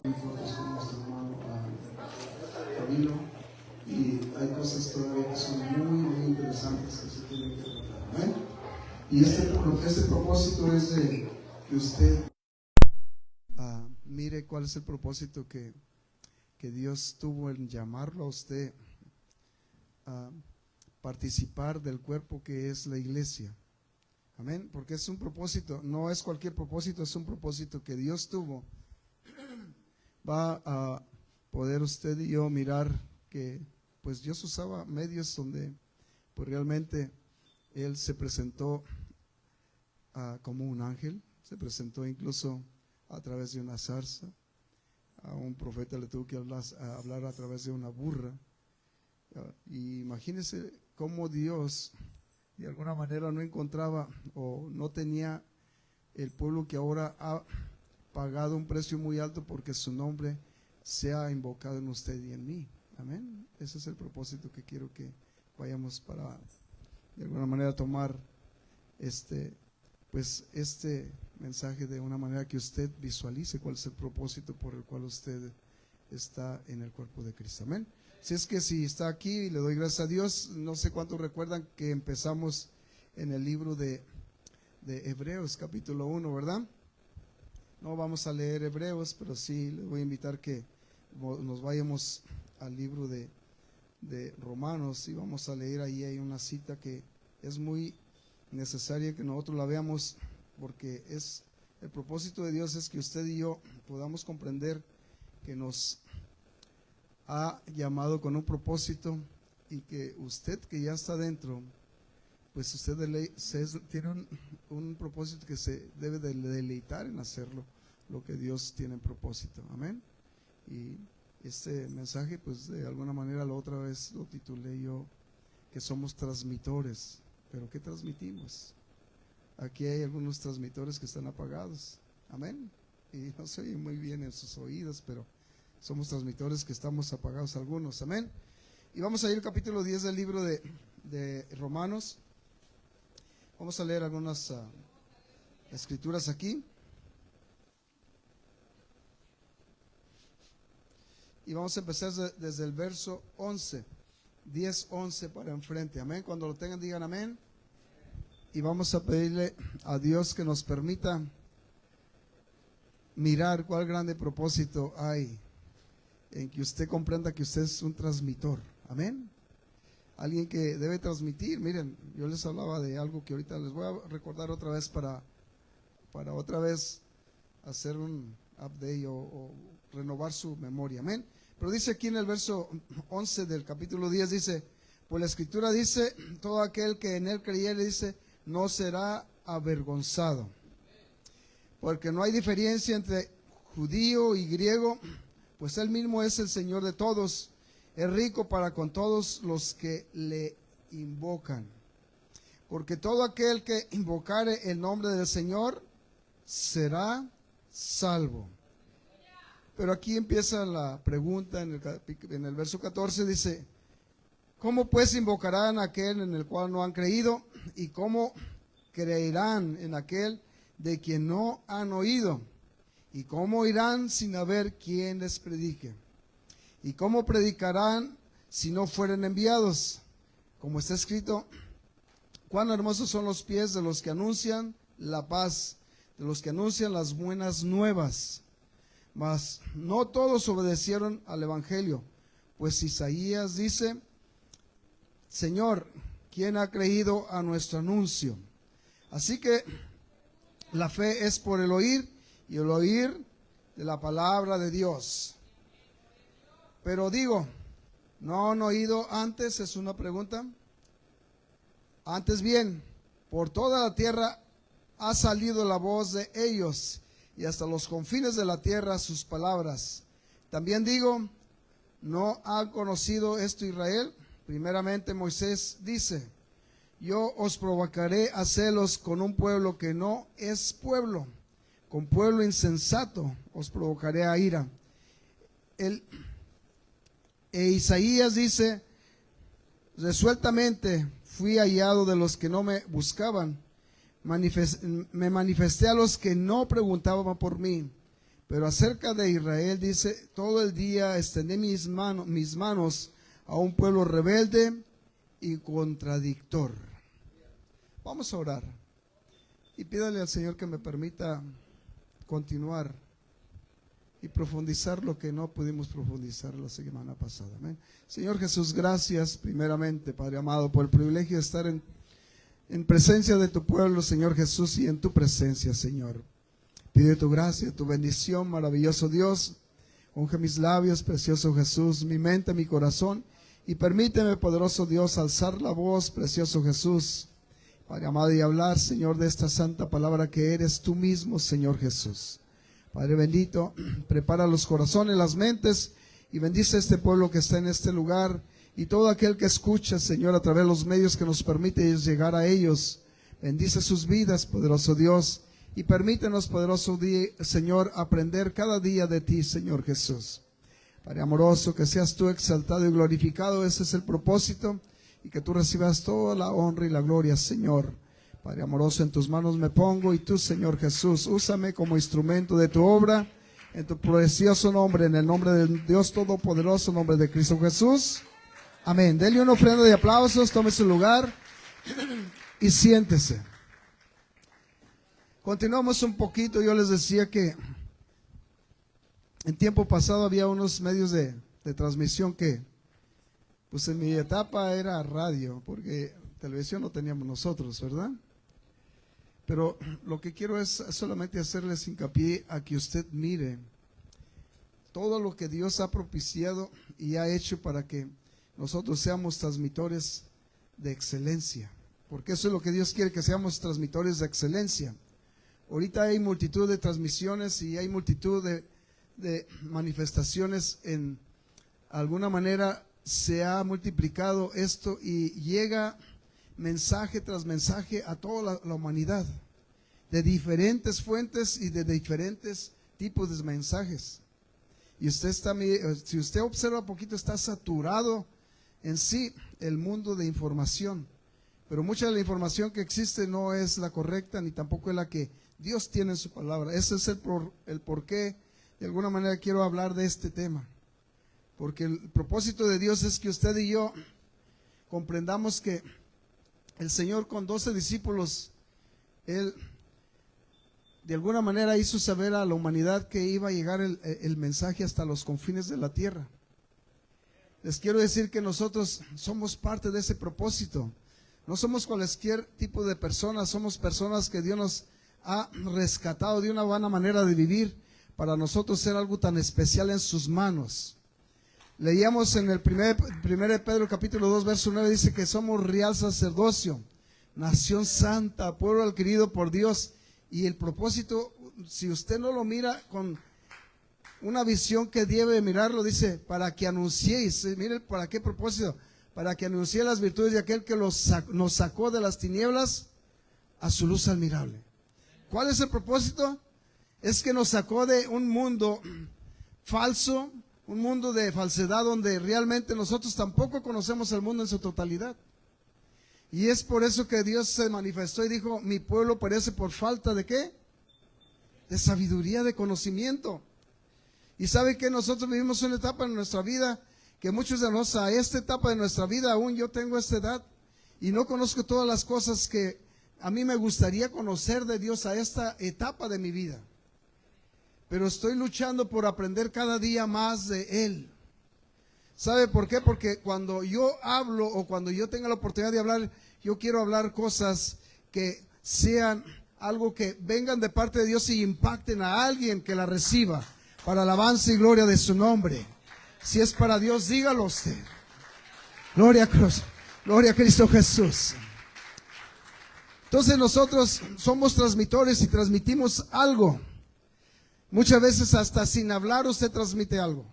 Nosotros con nuestro hermano Camilo, y hay cosas todavía que son muy interesantes que se tienen que tratar. ¿Amén? Y este propósito es de que usted mire cuál es el propósito que Dios tuvo en llamarlo a usted a participar del cuerpo que es la iglesia. Amén, porque es un propósito, no es cualquier propósito, es un propósito que Dios tuvo. Va a poder usted y yo mirar que pues Dios usaba medios donde pues realmente Él se presentó como un ángel, se presentó incluso a través de una zarza. A un profeta le tuvo que hablar a través de una burra. Y imagínense cómo Dios de alguna manera no encontraba o no tenía el pueblo que ahora ha pagado un precio muy alto porque su nombre sea invocado en usted y en mí. Amén. Ese es el propósito que quiero que vayamos para de alguna manera tomar este mensaje de una manera que usted visualice cuál es el propósito por el cual usted está en el cuerpo de Cristo. Amén. Si es que si está aquí, le doy gracias a Dios. No sé cuántos recuerdan que empezamos en el libro de Hebreos capítulo 1, ¿verdad? No vamos a leer Hebreos, pero sí les voy a invitar que nos vayamos al libro de Romanos y vamos a leer ahí. Hay una cita que es muy necesaria que nosotros la veamos, porque es el propósito de Dios es que usted y yo podamos comprender que nos ha llamado con un propósito y que usted que ya está dentro, pues usted tiene un propósito que se debe de deleitar en hacerlo, lo que Dios tiene en propósito. Amén. Y este mensaje pues de alguna manera la otra vez lo titulé yo que somos transmitores. ¿Pero qué transmitimos? Aquí hay algunos transmitores que están apagados. Amén. Y no se oye muy bien en sus oídos, pero somos transmitores que estamos apagados algunos. Amén. Y vamos a ir al capítulo 10 del libro de Romanos. Vamos a leer algunas escrituras aquí. Y vamos a empezar desde el verso 11. 10, 11 para enfrente. Amén. Cuando lo tengan digan amén. Y vamos a pedirle a Dios que nos permita mirar cuál grande propósito hay en que usted comprenda que usted es un transmitor. Amén. Alguien que debe transmitir. Miren, yo les hablaba de algo que ahorita les voy a recordar otra vez para otra vez hacer un update o renovar su memoria. Amén. Pero dice aquí en el verso 11 del capítulo 10, dice, pues la escritura dice, todo aquel que en él creyere, dice, no será avergonzado. Porque no hay diferencia entre judío y griego, pues él mismo es el Señor de todos, es rico para con todos los que le invocan. Porque todo aquel que invocare el nombre del Señor será salvo. Pero aquí empieza la pregunta en el verso 14, dice, ¿cómo pues invocarán a aquel en el cual no han creído? ¿Y cómo creerán en aquel de quien no han oído? ¿Y cómo irán sin haber quien les predique? ¿Y cómo predicarán si no fueren enviados? Como está escrito, cuán hermosos son los pies de los que anuncian la paz, de los que anuncian las buenas nuevas. Mas no todos obedecieron al evangelio, pues Isaías dice, Señor, ¿quién ha creído a nuestro anuncio? Así que la fe es por el oír, y el oír de la palabra de Dios. Pero digo, ¿no han oído antes? Es una pregunta. Antes bien, por toda la tierra ha salido la voz de ellos, y hasta los confines de la tierra sus palabras. También digo, ¿no ha conocido esto Israel? Primeramente Moisés dice, yo os provocaré a celos con un pueblo que no es pueblo, con pueblo insensato os provocaré a ira. Isaías dice, resueltamente fui hallado de los que no me buscaban, me manifesté a los que no preguntaban por mí. Pero acerca de Israel dice, todo el día extendí mis manos a un pueblo rebelde y contradictor. Vamos a orar y pídale al Señor que me permita continuar y profundizar lo que no pudimos profundizar la semana pasada. Amén. Señor Jesús, gracias primeramente, Padre amado, por el privilegio de estar en presencia de tu pueblo, Señor Jesús, y en tu presencia, Señor. Pide tu gracia, tu bendición, maravilloso Dios. Unge mis labios, precioso Jesús, mi mente, mi corazón, y permíteme, poderoso Dios, alzar la voz, precioso Jesús, Padre amado, y hablar, Señor, de esta santa palabra que eres tú mismo, Señor Jesús. Padre bendito, prepara los corazones, las mentes, y bendice a este pueblo que está en este lugar, y todo aquel que escucha, Señor, a través de los medios que nos permite llegar a ellos. Bendice sus vidas, poderoso Dios, y permítenos, poderoso Señor, aprender cada día de ti, Señor Jesús. Padre amoroso, que seas tú exaltado y glorificado, ese es el propósito, y que tú recibas toda la honra y la gloria, Señor. Padre amoroso, en tus manos me pongo, y tú, Señor Jesús, úsame como instrumento de tu obra, en tu precioso nombre, en el nombre del Dios Todopoderoso, nombre de Cristo Jesús. Amén. Denle una ofrenda de aplausos, tome su lugar y siéntese. Continuamos un poquito. Yo les decía que en tiempo pasado había unos medios de transmisión que, pues en mi etapa era radio, porque televisión no teníamos nosotros, ¿verdad? Pero lo que quiero es solamente hacerles hincapié a que usted mire todo lo que Dios ha propiciado y ha hecho para que nosotros seamos transmitores de excelencia, porque eso es lo que Dios quiere, que seamos transmitores de excelencia. Ahorita hay multitud de transmisiones y hay multitud de manifestaciones. En alguna manera se ha multiplicado esto y llega mensaje tras mensaje a toda la humanidad, de diferentes fuentes y de diferentes tipos de mensajes. Y usted está, si usted observa un poquito, está saturado en sí el mundo de información, pero mucha de la información que existe no es la correcta, ni tampoco es la que Dios tiene en su palabra. Ese es el por qué de alguna manera quiero hablar de este tema, porque el propósito de Dios es que usted y yo comprendamos que el Señor con 12 discípulos, Él de alguna manera hizo saber a la humanidad que iba a llegar el mensaje hasta los confines de la tierra. Les quiero decir que nosotros somos parte de ese propósito. No somos cualquier tipo de personas, somos personas que Dios nos ha rescatado de una buena manera de vivir para nosotros ser algo tan especial en sus manos. Leíamos en el 1 Pedro capítulo 2 verso 9, dice que somos real sacerdocio, nación santa, pueblo adquirido por Dios. Y el propósito, si usted no lo mira con una visión que debe mirarlo, dice, para que anunciéis, mire para qué propósito, para que anuncie las virtudes de aquel que nos sacó de las tinieblas a su luz admirable. ¿Cuál es el propósito? Es que nos sacó de un mundo falso, un mundo de falsedad, donde realmente nosotros tampoco conocemos el mundo en su totalidad. Y es por eso que Dios se manifestó y dijo, mi pueblo perece por falta ¿de qué? De sabiduría, de conocimiento. Y sabe que nosotros vivimos una etapa en nuestra vida, que muchos de nosotros a esta etapa de nuestra vida, aún yo tengo esta edad, y no conozco todas las cosas que a mí me gustaría conocer de Dios a esta etapa de mi vida. Pero estoy luchando por aprender cada día más de Él. ¿Sabe por qué? Porque cuando yo hablo o cuando yo tenga la oportunidad de hablar, yo quiero hablar cosas que sean algo que vengan de parte de Dios y impacten a alguien que la reciba para alabanza y gloria de su nombre. Si es para Dios, dígalo usted. Gloria a Cristo, gloria a Cristo Jesús. Entonces nosotros somos transmitores y transmitimos algo. Muchas veces hasta sin hablar usted transmite algo.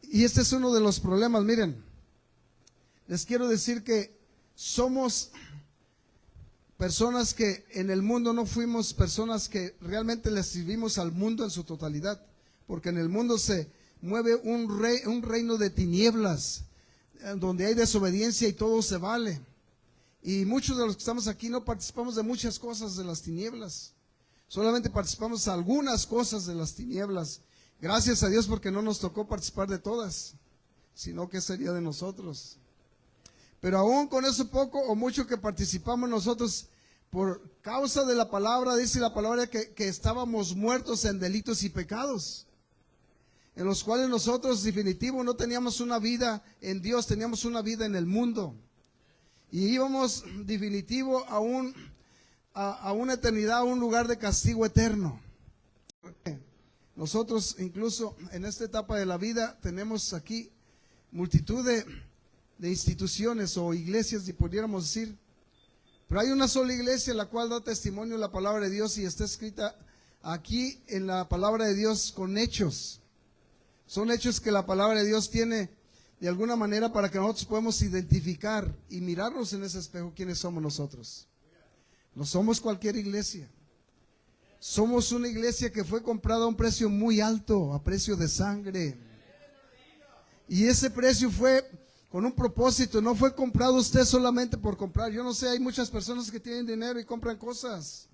Y este es uno de los problemas. Miren, les quiero decir que somos personas que en el mundo no fuimos personas que realmente le servimos al mundo en su totalidad, porque en el mundo se mueve un reino de tinieblas, donde hay desobediencia y todo se vale. Y muchos de los que estamos aquí no participamos de muchas cosas de las tinieblas. Solamente participamos algunas cosas de las tinieblas. Gracias a Dios porque no nos tocó participar de todas, sino que sería de nosotros. Pero aún con eso poco o mucho que participamos nosotros, por causa de la palabra, dice la palabra que estábamos muertos en delitos y pecados, en los cuales nosotros definitivo no teníamos una vida en Dios, teníamos una vida en el mundo. Y íbamos definitivo a una eternidad, a un lugar de castigo eterno. Nosotros incluso en esta etapa de la vida tenemos aquí multitud de instituciones o iglesias, si pudiéramos decir. Pero hay una sola iglesia la cual da testimonio de la palabra de Dios y está escrita aquí en la palabra de Dios con hechos. Son hechos que la palabra de Dios tiene de alguna manera para que nosotros podamos identificar y mirarnos en ese espejo quiénes somos nosotros. No somos cualquier iglesia. Somos una iglesia que fue comprada a un precio muy alto, a precio de sangre. Y ese precio fue con un propósito, no fue comprado usted solamente por comprar. Yo no sé, hay muchas personas que tienen dinero y compran cosas.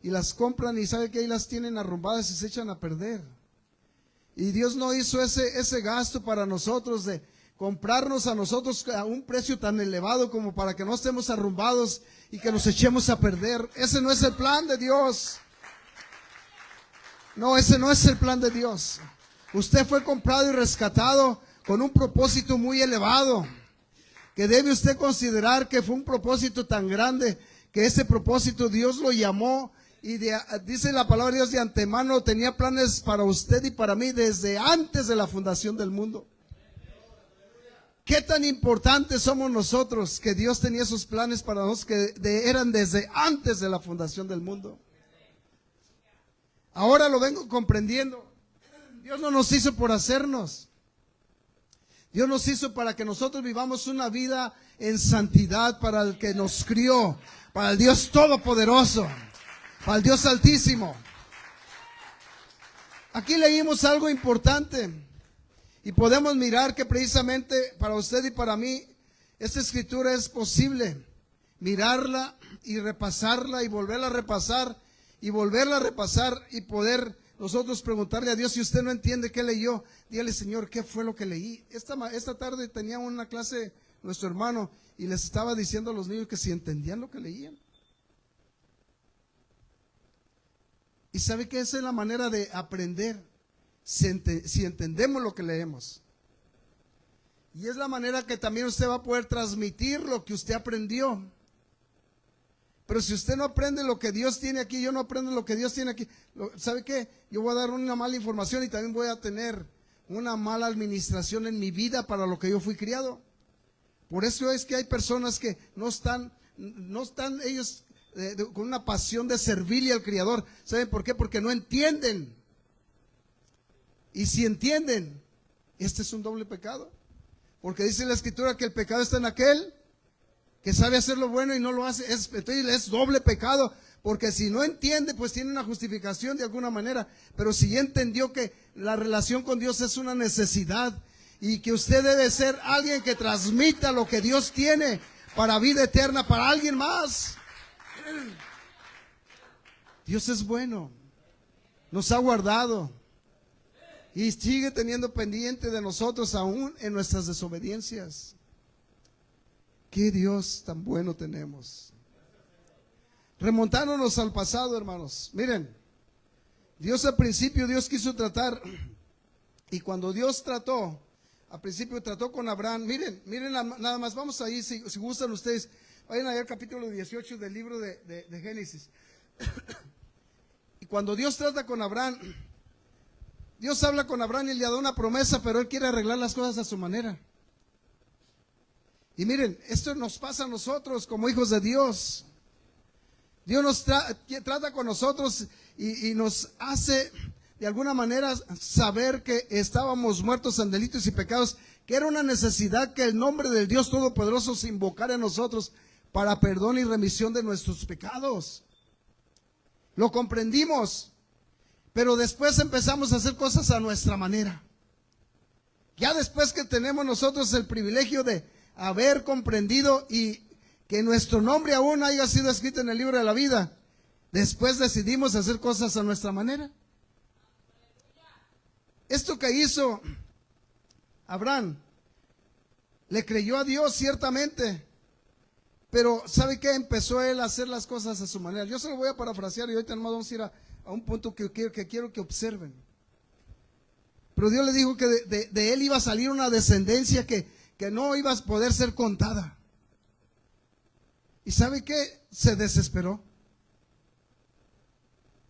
Y las compran y sabe que ahí las tienen arrumbadas y se echan a perder. Y Dios no hizo ese gasto para nosotros de comprarnos a nosotros a un precio tan elevado como para que no estemos arrumbados y que nos echemos a perder. Ese no es el plan de Dios. No, ese no es el plan de Dios. Usted fue comprado y rescatado con un propósito muy elevado, que debe usted considerar que fue un propósito tan grande, que ese propósito Dios lo llamó y dice la palabra de Dios, de antemano tenía planes para usted y para mí desde antes de la fundación del mundo. ¿Qué tan importantes somos nosotros que Dios tenía esos planes para nosotros que eran desde antes de la fundación del mundo? Ahora lo vengo comprendiendo. Dios no nos hizo por hacernos. Dios nos hizo para que nosotros vivamos una vida en santidad para el que nos crió, para el Dios Todopoderoso, para el Dios Altísimo. Aquí leímos algo importante y podemos mirar que precisamente para usted y para mí esta escritura es posible mirarla y repasarla y volverla a repasar y volverla a repasar y poder nosotros preguntarle a Dios. Si usted no entiende qué leyó, dígale: Señor, ¿qué fue lo que leí? Esta tarde tenía una clase nuestro hermano y les estaba diciendo a los niños que si entendían lo que leían. Y sabe que esa es la manera de aprender, si entendemos lo que leemos. Y es la manera que también usted va a poder transmitir lo que usted aprendió. Pero si usted no aprende lo que Dios tiene aquí, yo no aprendo lo que Dios tiene aquí, ¿sabe qué? Yo voy a dar una mala información y también voy a tener una mala administración en mi vida para lo que yo fui criado. Por eso es que hay personas que no están ellos con una pasión de servirle al Criador. ¿Saben por qué? Porque no entienden. Y si entienden, este es un doble pecado. Porque dice la Escritura que el pecado está en aquel que sabe hacer lo bueno y no lo hace. Entonces es doble pecado, porque si no entiende, pues tiene una justificación de alguna manera. Pero si ya entendió que la relación con Dios es una necesidad y que usted debe ser alguien que transmita lo que Dios tiene para vida eterna, para alguien más. Dios es bueno, nos ha guardado y sigue teniendo pendiente de nosotros aún en nuestras desobediencias. Qué Dios tan bueno tenemos. Remontándonos al pasado, hermanos. Miren, Dios al principio, Dios quiso tratar, y cuando Dios trató, al principio trató con Abraham. Miren nada más, vamos ahí, si gustan ustedes, vayan allá al capítulo 18 del libro de Génesis. Y cuando Dios trata con Abraham, Dios habla con Abraham y le da una promesa, pero él quiere arreglar las cosas a su manera. Y miren, esto nos pasa a nosotros como hijos de Dios. Dios nos trata con nosotros y nos hace de alguna manera saber que estábamos muertos en delitos y pecados, que era una necesidad que el nombre del Dios Todopoderoso se invocara en nosotros para perdón y remisión de nuestros pecados. Lo comprendimos, pero después empezamos a hacer cosas a nuestra manera. Ya después que tenemos nosotros el privilegio de haber comprendido y que nuestro nombre aún haya sido escrito en el libro de la vida, Después decidimos hacer cosas a nuestra manera. Esto que hizo Abraham, le creyó a Dios ciertamente, pero ¿sabe qué? Empezó él a hacer las cosas a su manera. Yo se lo voy a parafrasear y ahorita nomás vamos a ir a un punto que quiero que observen. Pero Dios le dijo que de él iba a salir una descendencia que no iba a poder ser contada. ¿Y sabe qué? Se desesperó.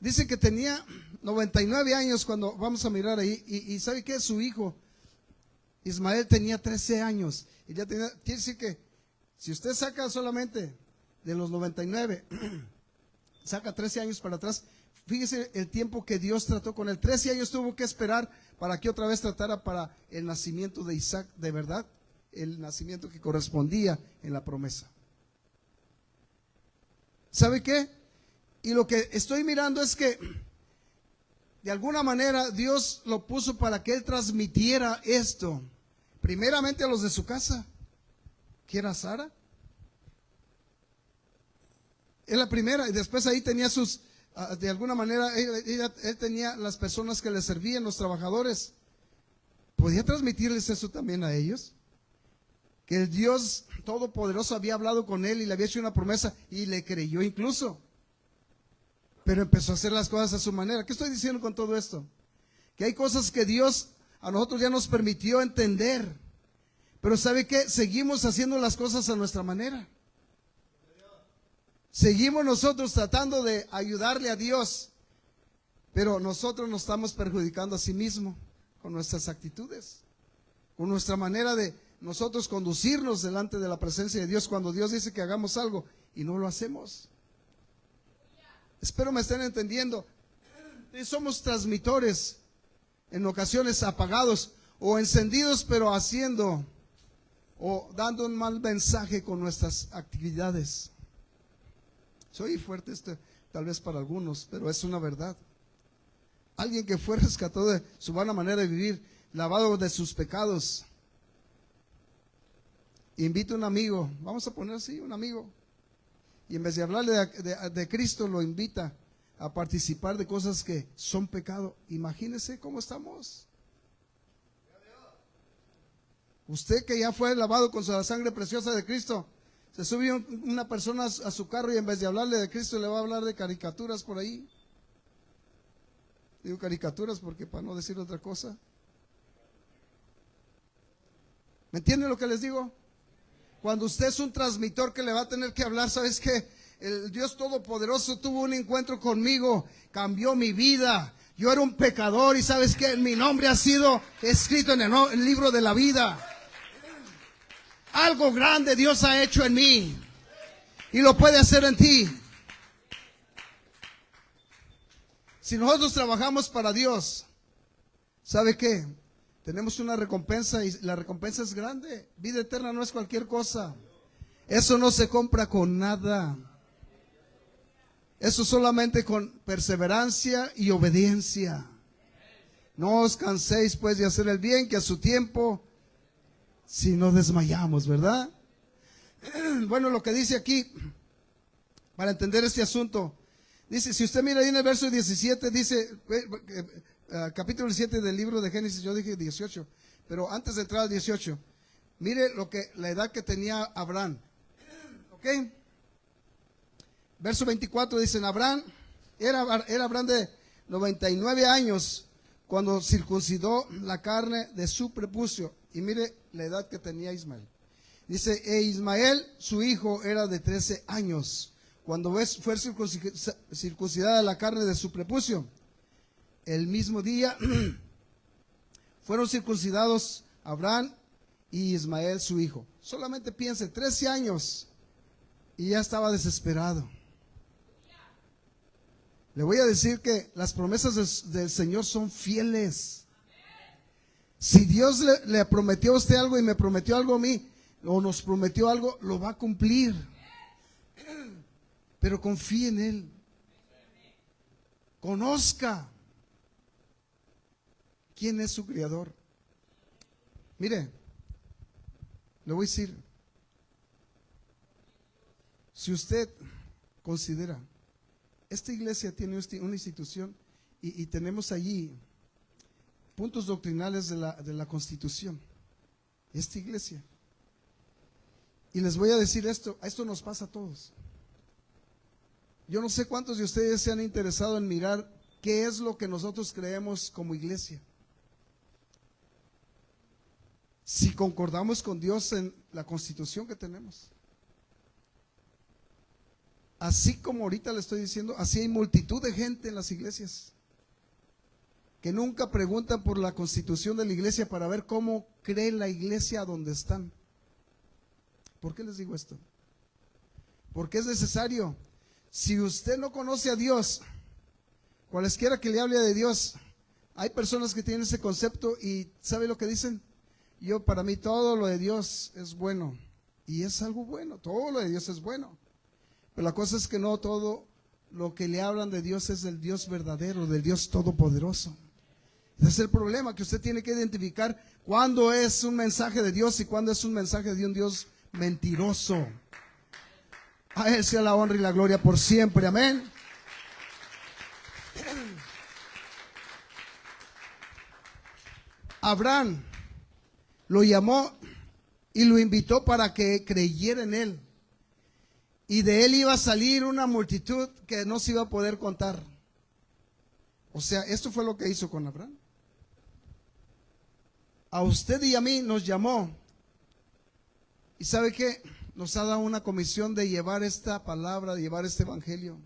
Dice que tenía 99 años cuando vamos a mirar ahí. Y ¿sabe qué? Su hijo Ismael tenía 13 años. Y ya tenía, quiere decir que si usted saca solamente de los 99, saca 13 años para atrás, fíjese el tiempo que Dios trató con él. 13 años tuvo que esperar para que otra vez tratara para el nacimiento de Isaac, de verdad, el nacimiento que correspondía en la promesa. ¿Sabe qué? Y lo que estoy mirando es que de alguna manera Dios lo puso para que él transmitiera esto, primeramente a los de su casa, que era Sara. Es la primera, y después ahí tenía sus, de alguna manera, él tenía las personas que le servían, los trabajadores. ¿Podía transmitirles eso también a ellos? Que el Dios Todopoderoso había hablado con él y le había hecho una promesa y le creyó incluso. Pero empezó a hacer las cosas a su manera. ¿Qué estoy diciendo con todo esto? Que hay cosas que Dios a nosotros ya nos permitió entender. Pero ¿sabe qué? Seguimos haciendo las cosas a nuestra manera. Seguimos nosotros tratando de ayudarle a Dios. Pero nosotros nos estamos perjudicando a sí mismos con nuestras actitudes. Con nuestra manera de nosotros conducirnos delante de la presencia de Dios cuando Dios dice que hagamos algo y no lo hacemos. Espero me estén entendiendo. Somos transmitores, en ocasiones apagados o encendidos, pero haciendo o dando un mal mensaje con nuestras actividades. Soy fuerte tal vez para algunos, pero es una verdad. Alguien que fue rescatado de su vana manera de vivir, lavado de sus pecados, invita a un amigo, vamos a poner así, un amigo, y en vez de hablarle de Cristo, lo invita a participar de cosas que son pecado. Imagínese cómo estamos. Usted que ya fue lavado con la sangre preciosa de Cristo, se sube una persona a su carro y en vez de hablarle de Cristo le va a hablar de caricaturas por ahí. Digo caricaturas porque para no decir otra cosa. ¿Me entienden lo que les digo? Cuando usted es un transmisor que le va a tener que hablar, ¿sabes qué? El Dios Todopoderoso tuvo un encuentro conmigo, cambió mi vida. Yo era un pecador y ¿sabes qué? Mi nombre ha sido escrito en el libro de la vida. Algo grande Dios ha hecho en mí y lo puede hacer en ti. Si nosotros trabajamos para Dios, ¿sabe qué? Tenemos una recompensa y la recompensa es grande. Vida eterna no es cualquier cosa. Eso no se compra con nada. Eso solamente con perseverancia y obediencia. No os canséis pues de hacer el bien, que a su tiempo, si no desmayamos, ¿verdad? Bueno, lo que dice aquí, para entender este asunto, dice, si usted mira ahí en el verso 17, dice, capítulo 7 del libro de Génesis, yo dije 18, pero antes de entrar al 18, mire la edad que tenía Abraham. ¿Ok? Verso 24 dicen, era Abraham de 99 años cuando circuncidó la carne de su prepucio. Y mire la edad que tenía Ismael. Dice, Ismael, su hijo, era de 13 años cuando fue circuncidada la carne de su prepucio. El mismo día fueron circuncidados Abraham y Ismael, su hijo. Solamente piense, 13 años y ya estaba desesperado. Le voy a decir que las promesas del Señor son fieles. Si Dios le prometió a usted algo y me prometió algo a mí, o nos prometió algo, lo va a cumplir. Pero confíe en Él. Conozca quién es su Creador. Mire, le voy a decir, si usted considera esta iglesia tiene una institución y tenemos allí puntos doctrinales de la Constitución. Esta iglesia. Y les voy a decir esto nos pasa a todos. Yo no sé cuántos de ustedes se han interesado en mirar qué es lo que nosotros creemos como iglesia. Si concordamos con Dios en la Constitución que tenemos. Así como ahorita le estoy diciendo, así hay multitud de gente en las iglesias que nunca preguntan por la Constitución de la iglesia para ver cómo cree la iglesia donde están. ¿Por qué les digo esto? Porque es necesario. Si usted no conoce a Dios, cualesquiera que le hable de Dios, hay personas que tienen ese concepto y ¿sabe lo que dicen? Para mí todo lo de Dios es bueno. Y es algo bueno, todo lo de Dios es bueno. Pero la cosa es que no todo lo que le hablan de Dios es del Dios verdadero, del Dios todopoderoso. Ese es el problema, que usted tiene que identificar cuándo es un mensaje de Dios y cuándo es un mensaje de un Dios mentiroso. A Él sea la honra y la gloria por siempre, amén. Abraham lo llamó y lo invitó para que creyera en él. Y de él iba a salir una multitud que no se iba a poder contar. O sea, esto fue lo que hizo con Abraham. A usted y a mí nos llamó. ¿Y sabe qué? Nos ha dado una comisión de llevar esta palabra, de llevar este evangelio,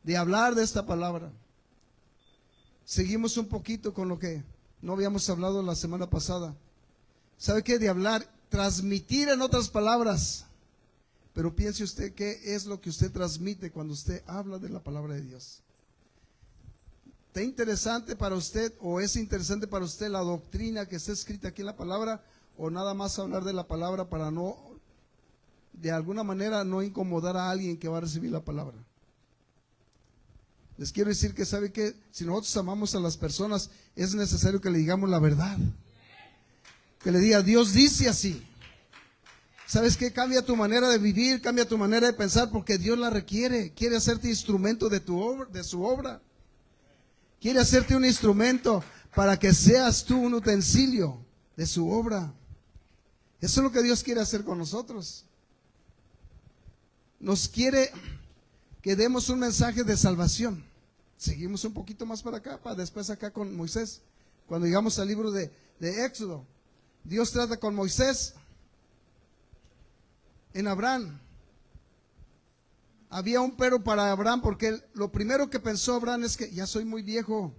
de hablar de esta palabra. Seguimos un poquito con lo que no habíamos hablado la semana pasada. ¿Sabe qué? De hablar, transmitir en otras palabras. Pero piense usted qué es lo que usted transmite cuando usted habla de la palabra de Dios. ¿Está interesante para usted o es interesante para usted la doctrina que está escrita aquí en la palabra, o nada más hablar de la palabra para no, de alguna manera, no incomodar a alguien que va a recibir la palabra? Les quiero decir que sabe que si nosotros amamos a las personas, es necesario que le digamos la verdad. Que le diga, Dios dice así. ¿Sabes qué? Cambia tu manera de vivir, cambia tu manera de pensar, porque Dios la requiere. Quiere hacerte instrumento de su obra. Quiere hacerte un instrumento para que seas tú un utensilio de su obra. Eso es lo que Dios quiere hacer con nosotros. Nos quiere que demos un mensaje de salvación. Seguimos un poquito más para acá, para después acá con Moisés. Cuando llegamos al libro de Éxodo, Dios trata con Moisés. En Abraham había un pero para Abraham, porque lo primero que pensó Abraham es que ya soy muy viejo,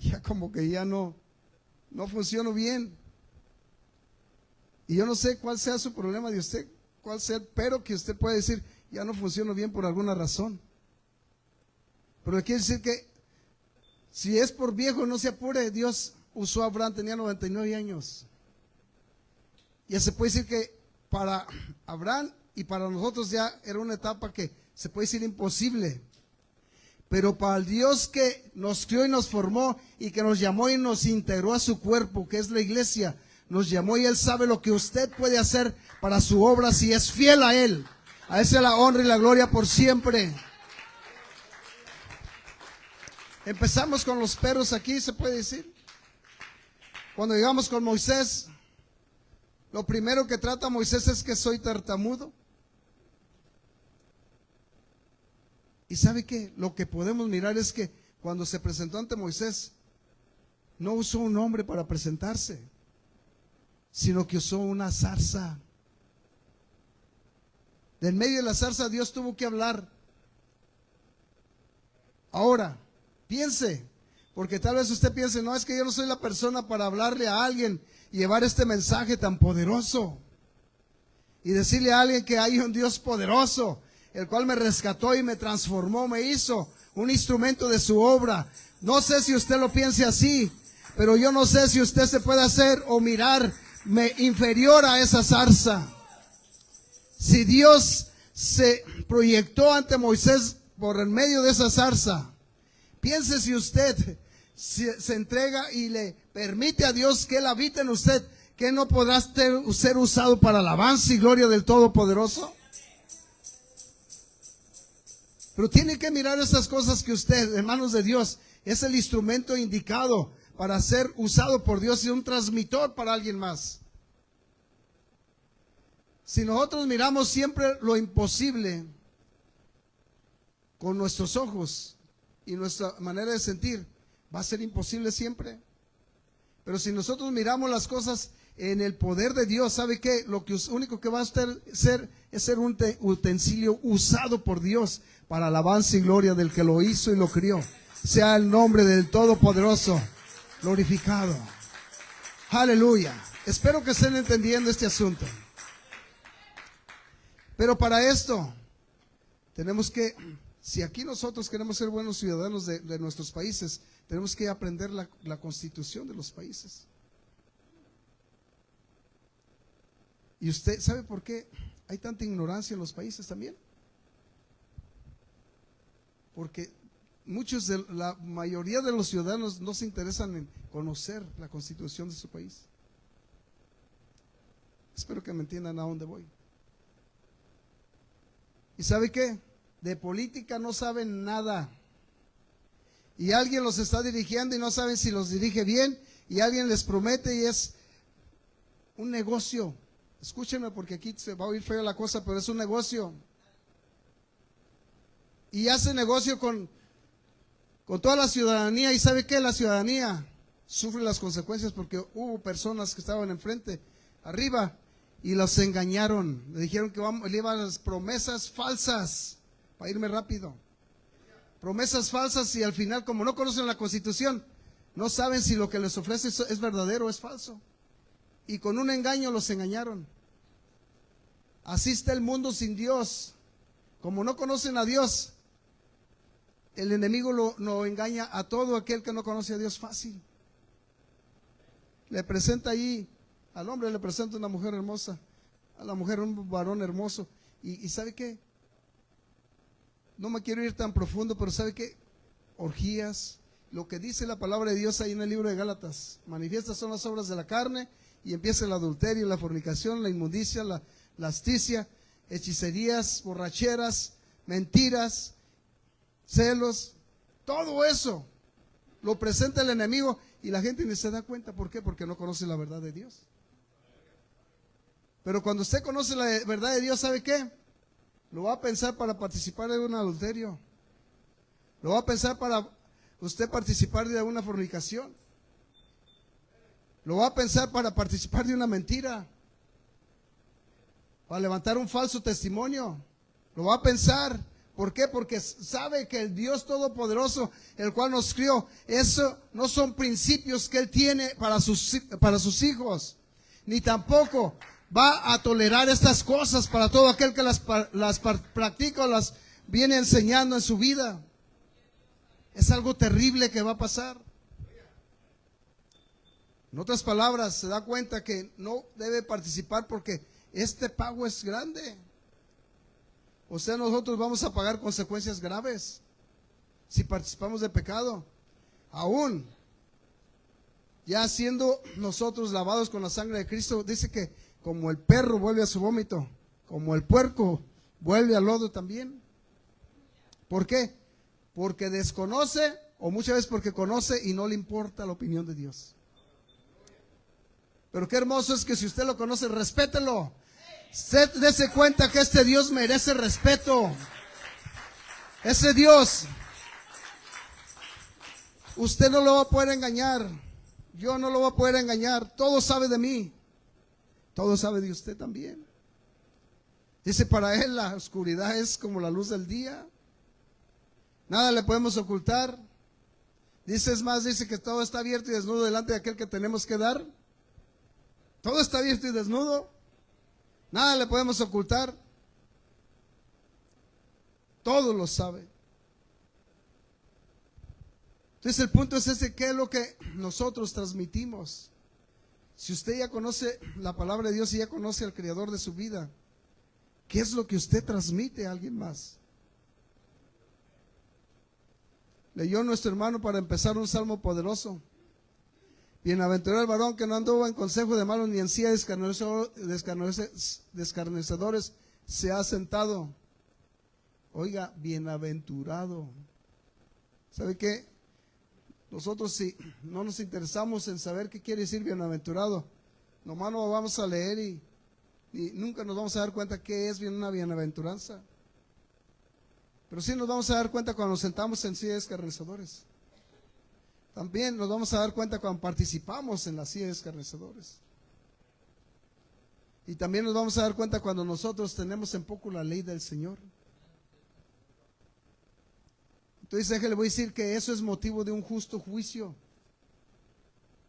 ya como que ya no funciono bien. Y yo no sé cuál sea su problema de usted, cuál sea el pero que usted puede decir, ya no funciono bien por alguna razón. Pero le quiere decir que si es por viejo, no se apure. Dios usó a Abraham, tenía 99 años. Ya se puede decir que para Abraham y para nosotros ya era una etapa que se puede decir imposible. Pero para el Dios que nos crió y nos formó y que nos llamó y nos integró a su cuerpo, que es la iglesia, nos llamó y Él sabe lo que usted puede hacer para su obra si es fiel a Él. A Él sea la honra y la gloria por siempre. Empezamos con los peros aquí, se puede decir. Cuando llegamos con Moisés, lo primero que trata Moisés es que soy tartamudo. Y ¿sabe qué? Lo que podemos mirar es que cuando se presentó ante Moisés, no usó un hombre para presentarse, sino que usó una zarza. En medio de la zarza Dios tuvo que hablar. Ahora, piense, porque tal vez usted piense, no, es que yo no soy la persona para hablarle a alguien y llevar este mensaje tan poderoso y decirle a alguien que hay un Dios poderoso, el cual me rescató y me transformó, me hizo un instrumento de su obra. No sé si usted lo piense así, pero yo no sé si usted se puede hacer o mirar inferior a esa zarza. Si Dios se proyectó ante Moisés por el medio de esa zarza, piense si usted se entrega y le permite a Dios que Él habite en usted, que no podrá ser usado para alabanza y gloria del Todopoderoso. Pero tiene que mirar estas cosas que usted, hermanos de Dios, es el instrumento indicado para ser usado por Dios y un transmisor para alguien más. Si nosotros miramos siempre lo imposible con nuestros ojos y nuestra manera de sentir, va a ser imposible siempre. Pero si nosotros miramos las cosas en el poder de Dios, ¿sabe qué? Lo único que va a ser es ser un utensilio usado por Dios para alabanza y gloria del que lo hizo y lo crió. Sea el nombre del Todopoderoso glorificado. Aleluya. Espero que estén entendiendo este asunto. Pero para esto tenemos que, si aquí nosotros queremos ser buenos ciudadanos de nuestros países, tenemos que aprender la constitución de los países. ¿Y usted sabe por qué hay tanta ignorancia en los países también? Porque la mayoría de los ciudadanos no se interesan en conocer la constitución de su país. Espero que me entiendan a dónde voy. ¿Y sabe qué? De política no saben nada. Y alguien los está dirigiendo y no saben si los dirige bien, y alguien les promete y es un negocio. Escúchenme porque aquí se va a oír fea la cosa, pero es un negocio. Y hace negocio con toda la ciudadanía. ¿Y sabe qué? La ciudadanía sufre las consecuencias porque hubo personas que estaban enfrente, arriba, y los engañaron. Le dijeron que le iban las promesas falsas, para irme rápido. Promesas falsas, y al final, como no conocen la Constitución, no saben si lo que les ofrece es verdadero o es falso. Y con un engaño los engañaron. Así está el mundo sin Dios. Como no conocen a Dios, el enemigo lo engaña a todo aquel que no conoce a Dios fácil. Le presenta ahí, al hombre le presenta una mujer hermosa, a la mujer un varón hermoso. Y ¿sabe qué? No me quiero ir tan profundo, pero ¿sabe qué? Orgías, lo que dice la palabra de Dios ahí en el libro de Gálatas. Manifiestas son las obras de la carne, y empieza el adulterio, la fornicación, la inmundicia, la asticia, hechicerías, borracheras, mentiras, celos. Todo eso lo presenta el enemigo y la gente ni se da cuenta. ¿Por qué? Porque no conoce la verdad de Dios. Pero cuando usted conoce la verdad de Dios, ¿sabe qué? Lo va a pensar para participar de un adulterio. Lo va a pensar para usted participar de una fornicación. Lo va a pensar para participar de una mentira, para levantar un falso testimonio. Lo va a pensar. ¿Por qué? Porque sabe que el Dios Todopoderoso, el cual nos crió, eso no son principios que Él tiene para sus hijos. Ni tampoco va a tolerar estas cosas para todo aquel que las practica o las viene enseñando en su vida. Es algo terrible que va a pasar. En otras palabras, se da cuenta que no debe participar porque este pago es grande. O sea, nosotros vamos a pagar consecuencias graves si participamos de pecado. Aún ya siendo nosotros lavados con la sangre de Cristo, dice que como el perro vuelve a su vómito, como el puerco vuelve al lodo también. ¿Por qué? Porque desconoce, o muchas veces porque conoce y no le importa la opinión de Dios. Pero qué hermoso es que si usted lo conoce, respételo. Dese cuenta que este Dios merece respeto. Ese Dios, usted no lo va a poder engañar. Yo no lo voy a poder engañar. Todo sabe de mí. Todo sabe de usted también. Dice, para Él la oscuridad es como la luz del día. Nada le podemos ocultar. Dice, es más, dice que todo está abierto y desnudo delante de aquel que tenemos que dar. Todo está abierto y desnudo. Nada le podemos ocultar. Todo lo sabe. Entonces el punto es ese, ¿qué es lo que nosotros transmitimos? Si usted ya conoce la palabra de Dios y ya conoce al Creador de su vida, ¿qué es lo que usted transmite a alguien más? Leyó nuestro hermano para empezar un salmo poderoso. Bienaventurado el varón que no anduvo en consejo de malos, ni en silla de escarnecedores se ha sentado. Oiga, bienaventurado. ¿Sabe qué? Nosotros si no nos interesamos en saber qué quiere decir bienaventurado, nomás lo vamos a leer y nunca nos vamos a dar cuenta qué es una bienaventuranza. Pero sí nos vamos a dar cuenta cuando nos sentamos en silla de escarnecedores. También nos vamos a dar cuenta cuando participamos en la silla de escarnecedores. Y también nos vamos a dar cuenta cuando nosotros tenemos en poco la ley del Señor. Entonces le voy a decir que eso es motivo de un justo juicio.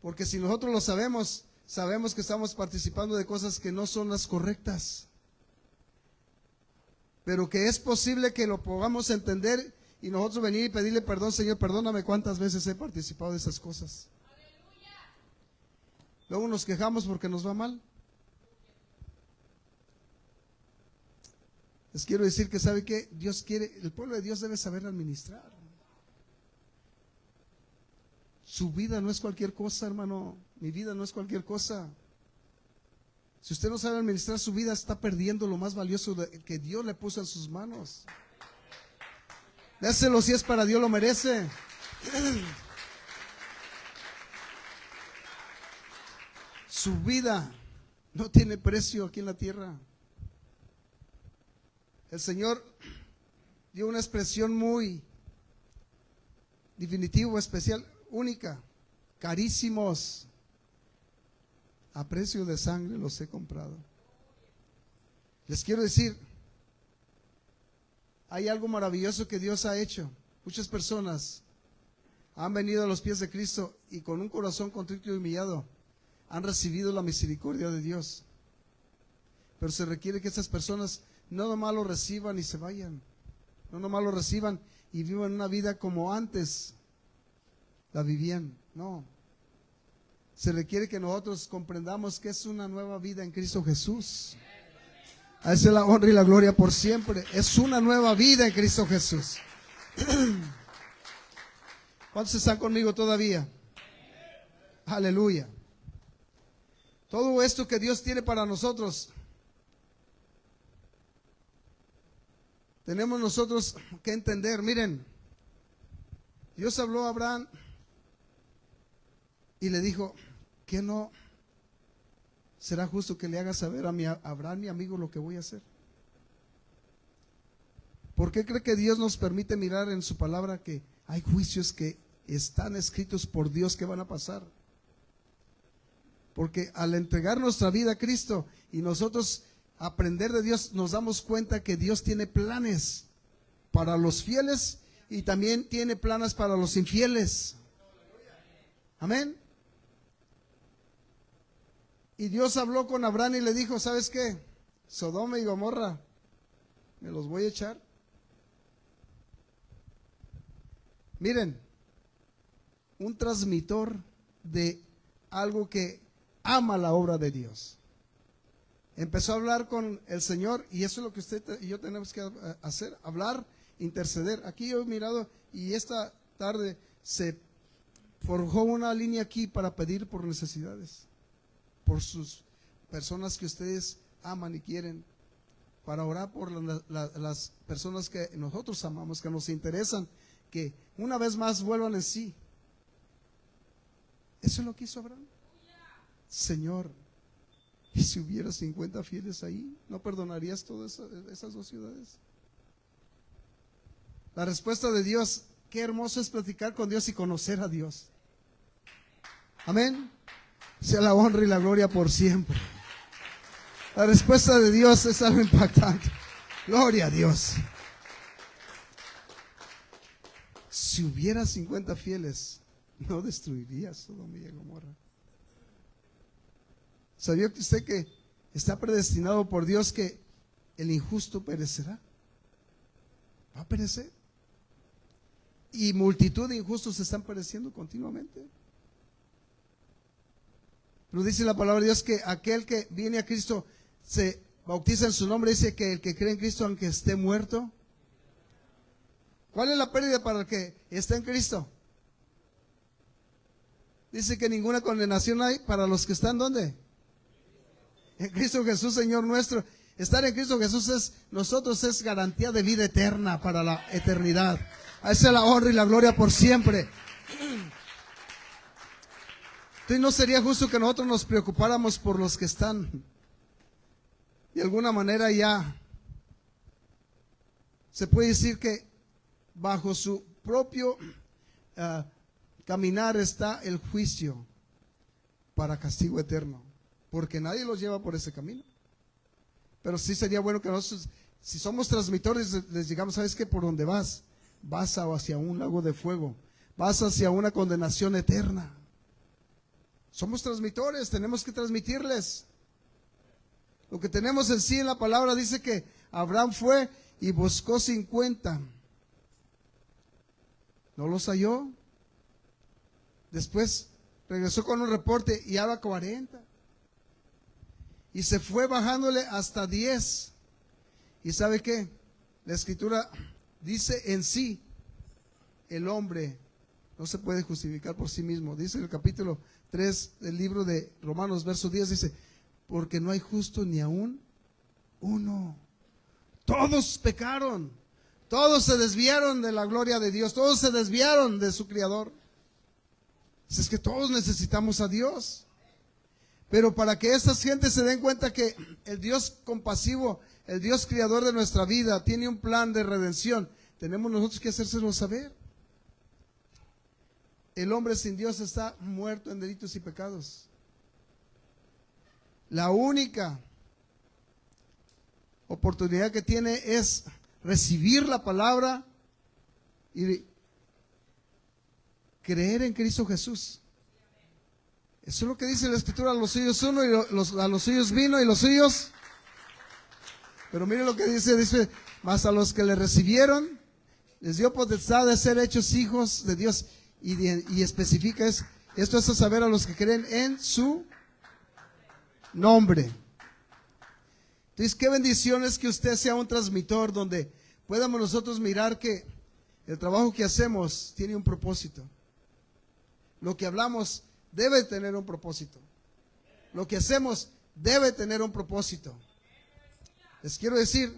Porque si nosotros lo sabemos, sabemos que estamos participando de cosas que no son las correctas. Pero que es posible que lo podamos entender y nosotros venir y pedirle perdón, Señor, perdóname cuántas veces he participado de esas cosas. Luego nos quejamos porque nos va mal. Les quiero decir que sabe que Dios quiere, el pueblo de Dios debe saber administrar. Su vida no es cualquier cosa, hermano. Mi vida no es cualquier cosa. Si usted no sabe administrar su vida, está perdiendo lo más valioso que Dios le puso en sus manos. Déselo, si es para Dios, lo merece. Su vida no tiene precio aquí en la tierra. El Señor dio una expresión muy definitiva, especial, única. Carísimos, a precio de sangre los he comprado. Les quiero decir, hay algo maravilloso que Dios ha hecho. Muchas personas han venido a los pies de Cristo y con un corazón contrito y humillado han recibido la misericordia de Dios. Pero se requiere que esas personas no nomás lo reciban y se vayan, no nomás lo reciban y vivan una vida como antes la vivían. No, se requiere que nosotros comprendamos que es una nueva vida en Cristo Jesús. A esa es la honra y la gloria por siempre. Es una nueva vida en Cristo Jesús. ¿Cuántos están conmigo todavía? Aleluya. Todo esto que Dios tiene para nosotros, tenemos nosotros que entender. Miren, Dios habló a Abraham y le dijo, ¿qué no será justo que le haga saber a Abraham, mi amigo, lo que voy a hacer? ¿Por qué cree que Dios nos permite mirar en su palabra que hay juicios que están escritos por Dios que van a pasar? Porque al entregar nuestra vida a Cristo y nosotros aprender de Dios, nos damos cuenta que Dios tiene planes para los fieles y también tiene planes para los infieles. Amén. Y Dios habló con Abraham y le dijo, ¿sabes qué? Sodoma y Gomorra, me los voy a echar. Miren, un transmisor de algo que ama la obra de Dios. Empezó a hablar con el Señor y eso es lo que usted y yo tenemos que hacer, hablar, interceder. Aquí yo he mirado y esta tarde se forjó una línea aquí para pedir por necesidades, por sus personas que ustedes aman y quieren, para orar por las personas que nosotros amamos, que nos interesan, que una vez más vuelvan en sí. Eso es lo que hizo Abraham. Señor, ¿y si hubiera 50 fieles ahí, no perdonarías todas esas dos ciudades? La respuesta de Dios, qué hermoso es platicar con Dios y conocer a Dios. Amén. Sea la honra y la gloria por siempre. La respuesta de Dios es algo impactante. Gloria a Dios. Si hubiera 50 fieles, no destruirías Sodoma y Gomorra. ¿Sabía usted que está predestinado por Dios que el injusto perecerá? Va a perecer. Y multitud de injustos están pereciendo continuamente. Pero dice la palabra de Dios que aquel que viene a Cristo se bautiza en su nombre. Dice que el que cree en Cristo, aunque esté muerto. ¿Cuál es la pérdida para el que está en Cristo? Dice que ninguna condenación hay para los que están ¿dónde? En Cristo Jesús, Señor nuestro. Estar en Cristo Jesús es garantía de vida eterna para la eternidad. A esa es la honra y la gloria por siempre. Entonces no sería justo que nosotros nos preocupáramos por los que están de alguna manera ya se puede decir que bajo su propio caminar está el juicio para castigo eterno, porque nadie los lleva por ese camino. Pero sí sería bueno que nosotros, si somos transmitores, les digamos, ¿sabes qué? Por donde vas hacia un lago de fuego, vas hacia una condenación eterna. Somos transmitores, tenemos que transmitirles. Lo que tenemos en sí en la palabra dice que Abraham fue y buscó 50. No los halló. Después regresó con un reporte y había 40. Y se fue bajándole hasta 10. ¿Y sabe qué? La escritura dice en sí, el hombre no se puede justificar por sí mismo. Dice el capítulo 3 del libro de Romanos, verso 10, dice, porque no hay justo ni aún uno. Todos pecaron, todos se desviaron de la gloria de Dios, todos se desviaron de su Creador. Es que todos necesitamos a Dios. Pero para que estas gentes se den cuenta que el Dios compasivo, el Dios creador de nuestra vida, tiene un plan de redención, tenemos nosotros que hacérselo saber. El hombre sin Dios está muerto en delitos y pecados. La única oportunidad que tiene es recibir la palabra y creer en Cristo Jesús. Eso es lo que dice la escritura, a los suyos uno y a los suyos vino y los suyos. Pero miren lo que dice, mas a los que le recibieron, les dio potestad de ser hechos hijos de Dios. Y especifica esto es a saber a los que creen en su nombre. Entonces, qué bendición es que usted sea un transmitor donde podamos nosotros mirar que el trabajo que hacemos tiene un propósito. Lo que hablamos debe tener un propósito. Lo que hacemos debe tener un propósito. Les quiero decir,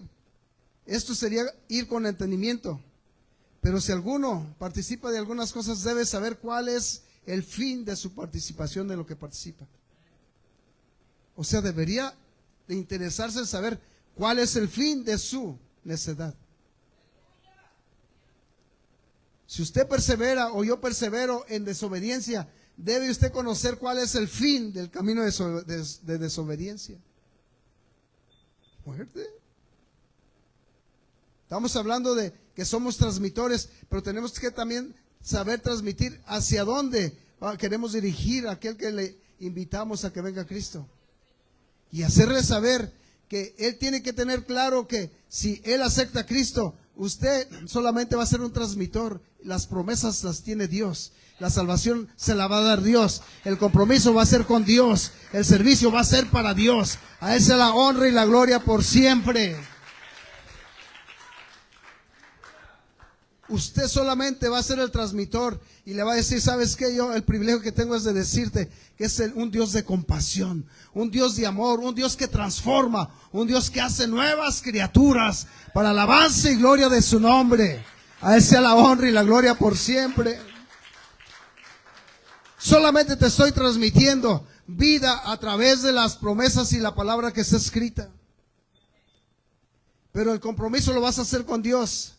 esto sería ir con entendimiento. Pero si alguno participa de algunas cosas, debe saber cuál es el fin de su participación de lo que participa. O sea, debería de interesarse en saber cuál es el fin de su necedad. Si usted persevera o yo persevero en desobediencia, debe usted conocer cuál es el fin del camino de desobediencia. Muerte. Estamos hablando de que somos transmitores, pero tenemos que también saber transmitir hacia dónde queremos dirigir a aquel que le invitamos a que venga a Cristo. Y hacerle saber que él tiene que tener claro que si él acepta a Cristo, usted solamente va a ser un transmitor. Las promesas las tiene Dios. La salvación se la va a dar Dios. El compromiso va a ser con Dios. El servicio va a ser para Dios. A Él sea la honra y la gloria por siempre. Usted solamente va a ser el transmitor y le va a decir, ¿sabes qué? Yo el privilegio que tengo es de decirte que es un Dios de compasión, un Dios de amor, un Dios que transforma, un Dios que hace nuevas criaturas para alabanza y gloria de su nombre. A Él sea la honra y la gloria por siempre. Solamente te estoy transmitiendo vida a través de las promesas y la palabra que está escrita. Pero el compromiso lo vas a hacer con Dios.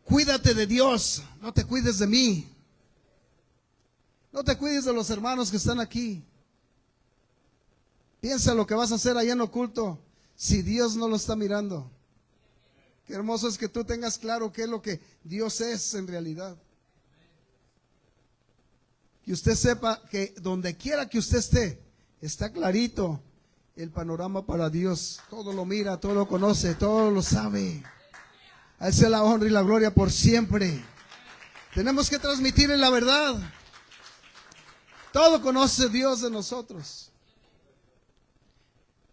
Cuídate de Dios, no te cuides de mí. No te cuides de los hermanos que están aquí. Piensa lo que vas a hacer allá en oculto si Dios no lo está mirando. Qué hermoso es que tú tengas claro qué es lo que Dios es en realidad. Que usted sepa que donde quiera que usted esté, está clarito el panorama para Dios. Todo lo mira, todo lo conoce, todo lo sabe. A Él sea la honra y la gloria por siempre. Tenemos que transmitirle la verdad. Todo conoce Dios de nosotros.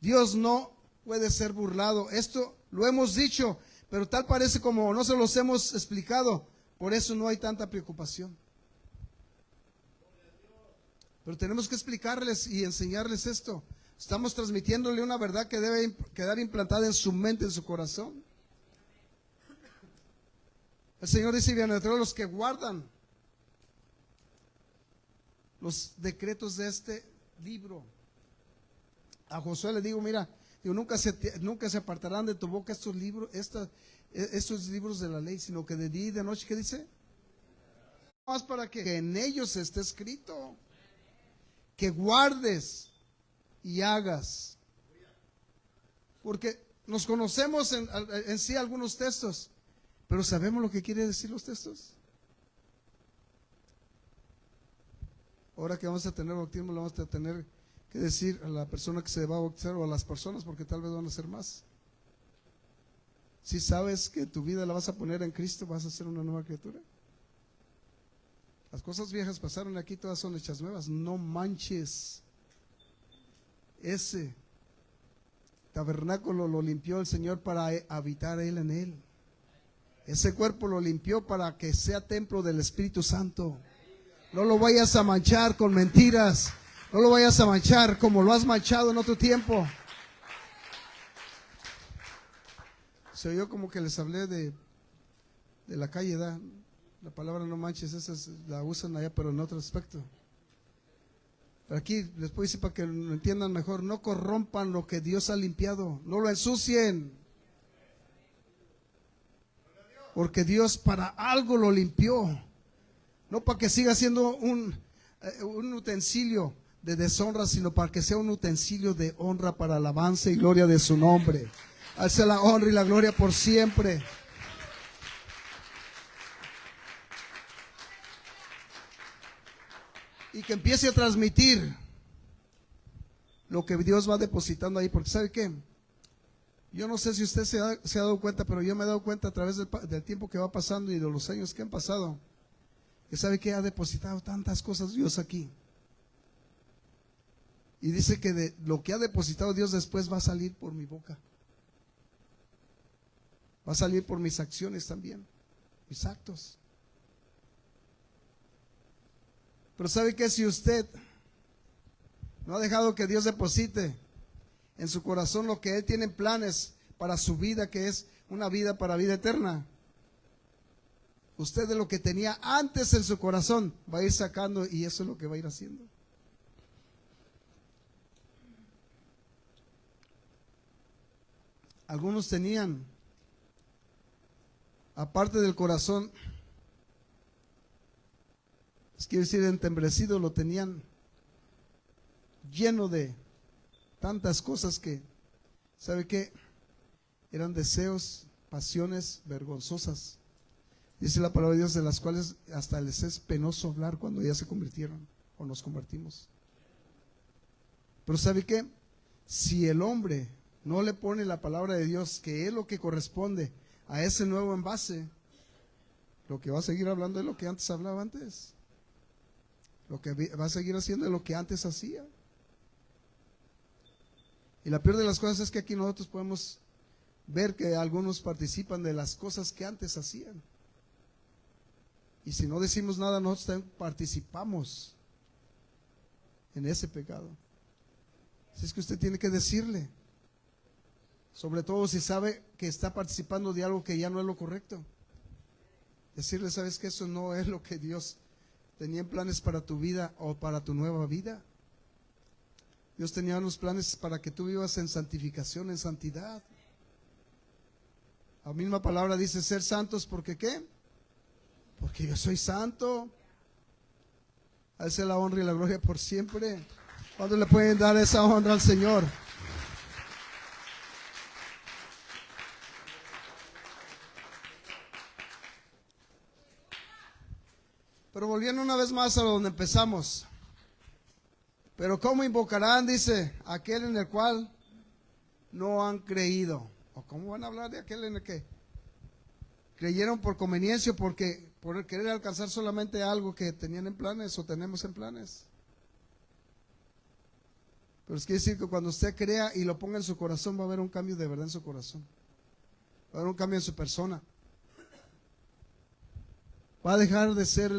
Dios no puede ser burlado. Esto lo hemos dicho, pero tal parece como no se los hemos explicado. Por eso no hay tanta preocupación. Pero tenemos que explicarles y enseñarles esto Estamos transmitiéndole una verdad que debe quedar implantada en su mente, en su corazón. El Señor dice: bienaventurados los que guardan los decretos de este libro. A Josué le digo: mira, digo, nunca se apartarán de tu boca estos libros, estos libros de la ley, sino que de día y de noche, ¿qué dice? Más para que en ellos esté escrito, que guardes y hagas. Porque nos conocemos en sí algunos textos, pero ¿sabemos lo que quiere decir los textos? Ahora que vamos a tener bautismo, le vamos a tener que decir a la persona que se va a bautizar, o a las personas, porque tal vez van a ser más. Si sabes que tu vida la vas a poner en Cristo, vas a ser una nueva criatura. Las cosas viejas pasaron y aquí todas son hechas nuevas. No manches. Ese tabernáculo lo limpió el Señor para habitar Él en él. Ese cuerpo lo limpió para que sea templo del Espíritu Santo. No lo vayas a manchar con mentiras. No lo vayas a manchar como lo has manchado en otro tiempo. Se oyó como que les hablé de la calle, ¿da? La palabra no manches, esa la usan allá, pero en otro aspecto. Pero aquí les puedo decir para que lo entiendan mejor: no corrompan lo que Dios ha limpiado, no lo ensucien. Porque Dios para algo lo limpió, no para que siga siendo un utensilio de deshonra, sino para que sea un utensilio de honra para alabanza y gloria de su nombre. Alce la honra y la gloria por siempre. Y que empiece a transmitir lo que Dios va depositando ahí. Porque ¿sabe qué? Yo no sé si usted se ha dado cuenta, pero yo me he dado cuenta a través del tiempo que va pasando y de los años que han pasado, que sabe que ha depositado tantas cosas Dios aquí. Y dice que de lo que ha depositado Dios después va a salir por mi boca. Va a salir por mis acciones también, mis actos. Pero ¿sabe qué? Si usted no ha dejado que Dios deposite en su corazón lo que Él tiene en planes para su vida, que es una vida para vida eterna, usted de lo que tenía antes en su corazón va a ir sacando, y eso es lo que va a ir haciendo. Algunos tenían, aparte del corazón, quiere decir entemblecido, lo tenían lleno de tantas cosas que, ¿sabe qué? Eran deseos, pasiones vergonzosas. Dice la palabra de Dios, de las cuales hasta les es penoso hablar cuando ya se convirtieron o nos convertimos. Pero ¿sabe qué? Si el hombre no le pone la palabra de Dios, que es lo que corresponde a ese nuevo envase, lo que va a seguir hablando es lo que antes hablaba antes. Lo que va a seguir haciendo es lo que antes hacía. Y la peor de las cosas es que aquí nosotros podemos ver que algunos participan de las cosas que antes hacían. Y si no decimos nada, nosotros también participamos en ese pecado. Así es que usted tiene que decirle, sobre todo si sabe que está participando de algo que ya no es lo correcto. Decirle: ¿sabes qué? Eso no es lo que Dios tenía en planes para tu vida o para tu nueva vida. Dios tenía unos planes para que tú vivas en santificación, en santidad. La misma palabra dice: ser santos, ¿porque qué? Porque yo soy santo. A Él sea la honra y la gloria por siempre. ¿Cuándo le pueden dar esa honra al Señor? Pero volviendo una vez más a donde empezamos. Pero ¿cómo invocarán? Dice, aquel en el cual no han creído. ¿O cómo van a hablar de aquel en el que creyeron por conveniencia, porque por querer alcanzar solamente algo que tenían en planes o tenemos en planes? Pero es que decir que cuando usted crea y lo ponga en su corazón, va a haber un cambio de verdad en su corazón. Va a haber un cambio en su persona. Va a dejar de ser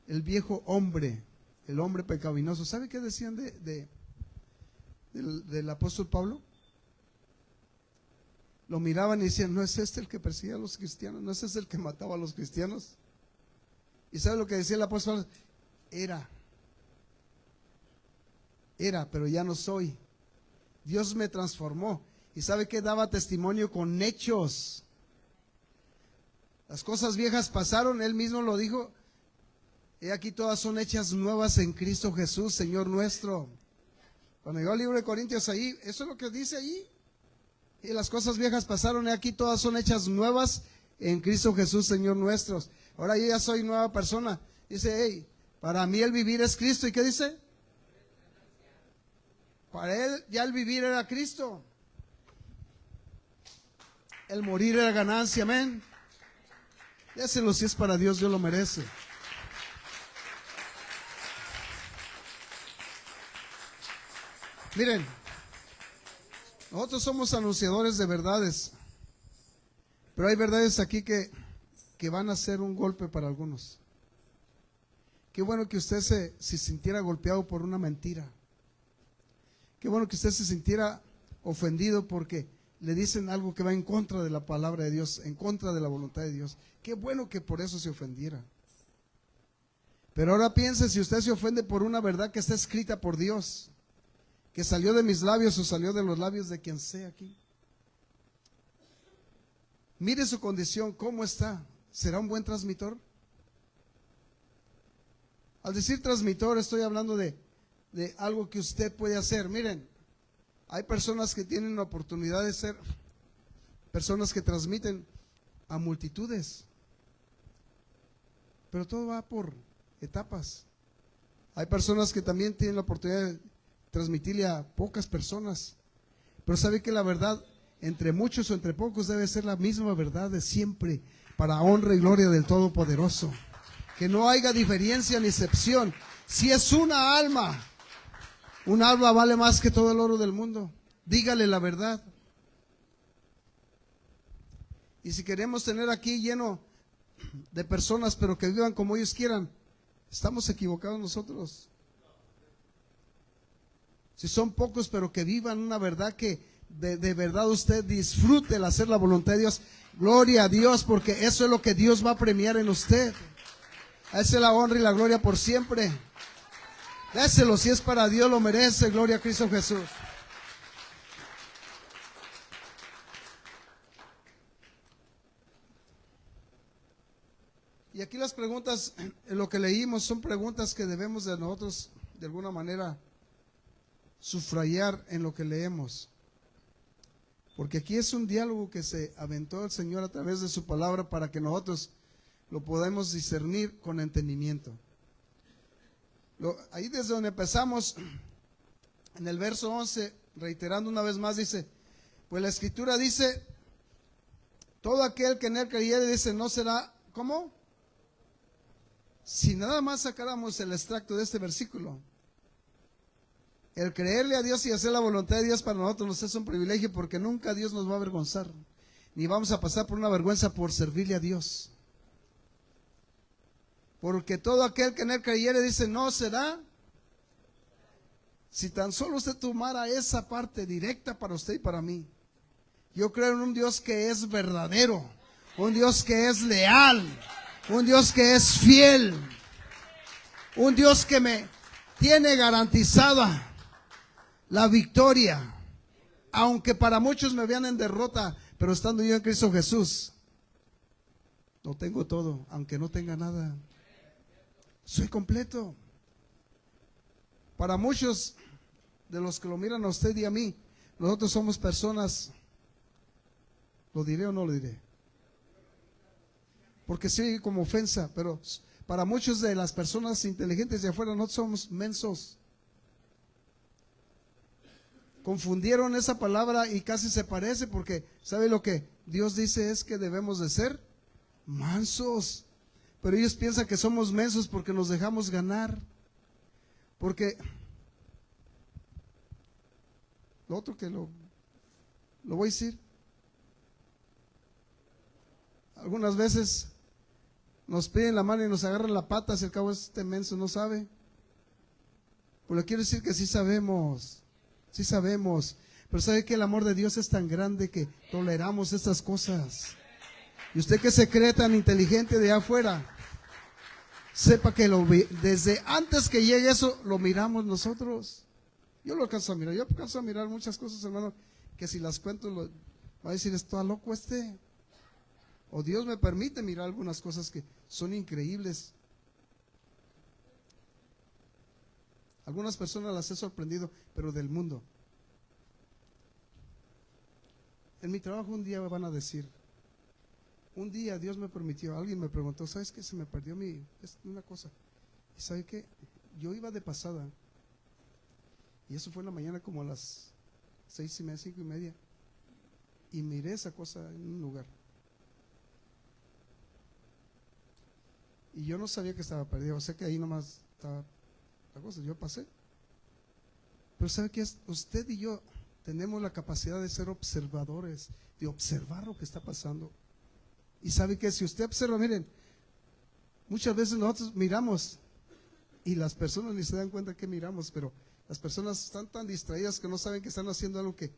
el viejo hombre, el hombre pecaminoso. ¿Sabe qué decían de del apóstol Pablo? Lo miraban y decían, ¿no es este el que perseguía a los cristianos? ¿No es este el que mataba a los cristianos? ¿Y sabe lo que decía el apóstol? Era, pero ya no soy. Dios me transformó. ¿Y sabe que daba testimonio con hechos? Las cosas viejas pasaron, él mismo lo dijo. He aquí todas son hechas nuevas en Cristo Jesús, Señor nuestro. Cuando llegó el libro de Corintios ahí, eso es lo que dice ahí. Y las cosas viejas pasaron, he aquí todas son hechas nuevas en Cristo Jesús, Señor nuestro. Ahora yo ya soy nueva persona. Dice, hey, para mí el vivir es Cristo. ¿Y qué dice? Para él ya el vivir era Cristo. El morir era ganancia, amén. Déselo, si es para Dios, Dios lo merece. Miren, nosotros somos anunciadores de verdades, pero hay verdades aquí que van a ser un golpe para algunos. Qué bueno que usted se sintiera golpeado por una mentira. Qué bueno que usted se sintiera ofendido porque le dicen algo que va en contra de la palabra de Dios, en contra de la voluntad de Dios. Qué bueno que por eso se ofendiera. Pero ahora piense, si usted se ofende por una verdad que está escrita por Dios, que salió de mis labios o salió de los labios de quien sea aquí. Mire su condición, ¿cómo está? ¿Será un buen transmitor? Al decir transmitor estoy hablando de algo que usted puede hacer. Miren, hay personas que tienen la oportunidad de ser personas que transmiten a multitudes, pero todo va por etapas. Hay personas que también tienen la oportunidad de transmitirle a pocas personas, pero sabe que la verdad entre muchos o entre pocos debe ser la misma verdad de siempre, para honra y gloria del Todopoderoso. Que no haya diferencia ni excepción. Si es una alma vale más que todo el oro del mundo. Dígale la verdad. Y si queremos tener aquí lleno de personas, pero que vivan como ellos quieran, estamos equivocados nosotros. Si son pocos, pero que vivan una verdad que de verdad usted disfrute el hacer la voluntad de Dios, gloria a Dios, porque eso es lo que Dios va a premiar en usted. A esa es la honra y la gloria por siempre. Déselo, si es para Dios, lo merece. Gloria a Cristo Jesús. Y aquí las preguntas, en lo que leímos, son preguntas que debemos de nosotros, de alguna manera, subrayar en lo que leemos. Porque aquí es un diálogo que se aventó el Señor a través de su palabra para que nosotros lo podamos discernir con entendimiento. Ahí desde donde empezamos, en el verso 11, reiterando una vez más, dice, pues la Escritura dice, todo aquel que en él creyere, dice, no será, ¿cómo? Si nada más sacáramos el extracto de este versículo, el creerle a Dios y hacer la voluntad de Dios para nosotros nos es un privilegio, porque nunca Dios nos va a avergonzar, ni vamos a pasar por una vergüenza por servirle a Dios. Porque todo aquel que en él creyere, dice, no será. Si tan solo usted tomara esa parte directa para usted y para mí. Yo creo en un Dios que es verdadero, un Dios que es leal, un Dios que es fiel, un Dios que me tiene garantizada la victoria, aunque para muchos me vean en derrota, pero estando yo en Cristo Jesús, lo tengo todo, aunque no tenga nada, soy completo. Para muchos de los que lo miran a usted y a mí, nosotros somos personas, ¿lo diré o no lo diré? Porque sí, como ofensa, pero para muchos de las personas inteligentes de afuera, nosotros somos mensos. Confundieron esa palabra y casi se parece, porque ¿sabe lo que Dios dice? Es que debemos de ser mansos. Pero ellos piensan que somos mensos porque nos dejamos ganar. Porque lo otro que lo voy a decir, algunas veces nos piden la mano y nos agarran la pata, si al cabo este menso no sabe. Pues le quiero decir que sí sabemos. Sí sabemos. Pero sabe que el amor de Dios es tan grande que toleramos estas cosas. Y usted que se cree tan inteligente de afuera, sepa que desde antes que llegue eso, lo miramos nosotros. Yo lo alcanzo a mirar. Yo alcanzo a mirar muchas cosas, hermano, que si las cuento, va a decir, ¿está loco este? O Dios me permite mirar algunas cosas que son increíbles. Algunas personas las he sorprendido, pero del mundo. En mi trabajo un día van a decir, un día Dios me permitió, alguien me preguntó, ¿sabes qué? Se me perdió una cosa. ¿Y sabe qué? Yo iba de pasada, y eso fue en la mañana como a las 6:30, 5:30, y miré esa cosa en un lugar. Y yo no sabía que estaba perdido, o sea que ahí nomás estaba la cosa, yo pasé. Pero ¿sabe qué es? Usted y yo tenemos la capacidad de ser observadores, de observar lo que está pasando. Y sabe que si usted observa, miren, muchas veces nosotros miramos y las personas ni se dan cuenta que miramos, pero las personas están tan distraídas que no saben que están haciendo algo que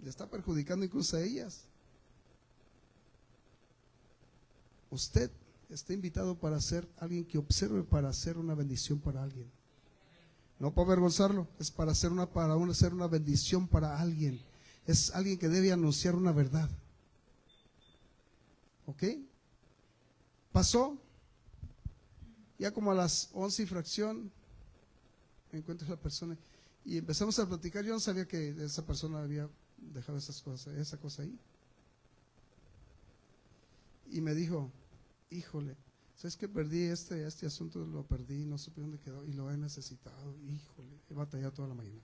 le está perjudicando incluso a ellas. Usted está invitado para ser alguien que observe, para hacer una bendición para alguien. No para avergonzarlo, es para hacer una bendición para alguien. Es alguien que debe anunciar una verdad. ¿Ok? Pasó, ya como a las 11 y fracción, me encuentro a la persona y empezamos a platicar. Yo no sabía que esa persona había dejado esa cosa ahí. Y me dijo, híjole, ¿sabes qué? Perdí este asunto, lo perdí, no supe dónde quedó y lo he necesitado. Híjole, he batallado toda la mañana.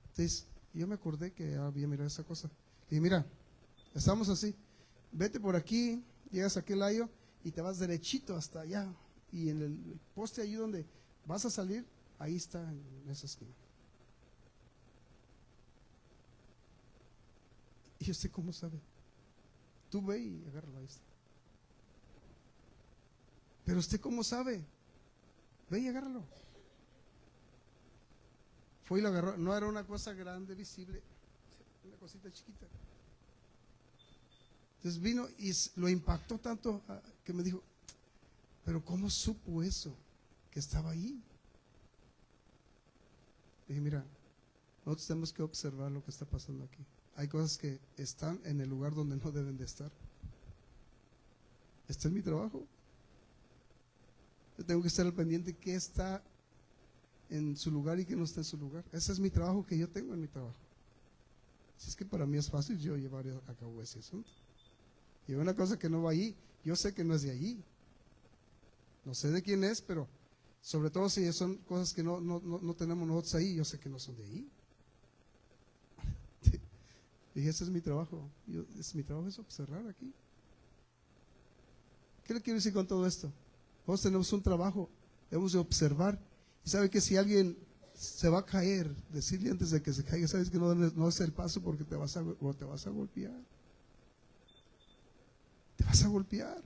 Entonces, yo me acordé que había mirado esa cosa. Y mira, estamos así. Vete por aquí, llegas a aquel layo y te vas derechito hasta allá. Y en el poste allí donde vas a salir, ahí está en esa esquina. ¿Y usted cómo sabe? Tú ve y agárralo, ahí está. Pero usted cómo sabe, ve y agárralo. Fue y lo agarró, no era una cosa grande, visible, una cosita chiquita. Entonces vino y lo impactó tanto que me dijo, pero ¿cómo supo eso? Que estaba ahí. Dije, mira, nosotros tenemos que observar lo que está pasando aquí. Hay cosas que están en el lugar donde no deben de estar. Este es mi trabajo. Yo tengo que estar al pendiente de qué está en su lugar y qué no está en su lugar. Ese es mi trabajo que yo tengo en mi trabajo. Si es que para mí es fácil yo llevar a cabo ese asunto. Y una cosa que no va ahí, yo sé que no es de allí. No sé de quién es, pero sobre todo si son cosas que no tenemos nosotros ahí, yo sé que no son de ahí. Dije, ese es mi trabajo. Mi trabajo es observar aquí. ¿Qué le quiero decir con todo esto? Nosotros tenemos un trabajo, debemos de observar. Y sabe que si alguien se va a caer, decirle antes de que se caiga, sabes que no es el paso porque te vas a golpear. Te vas a golpear.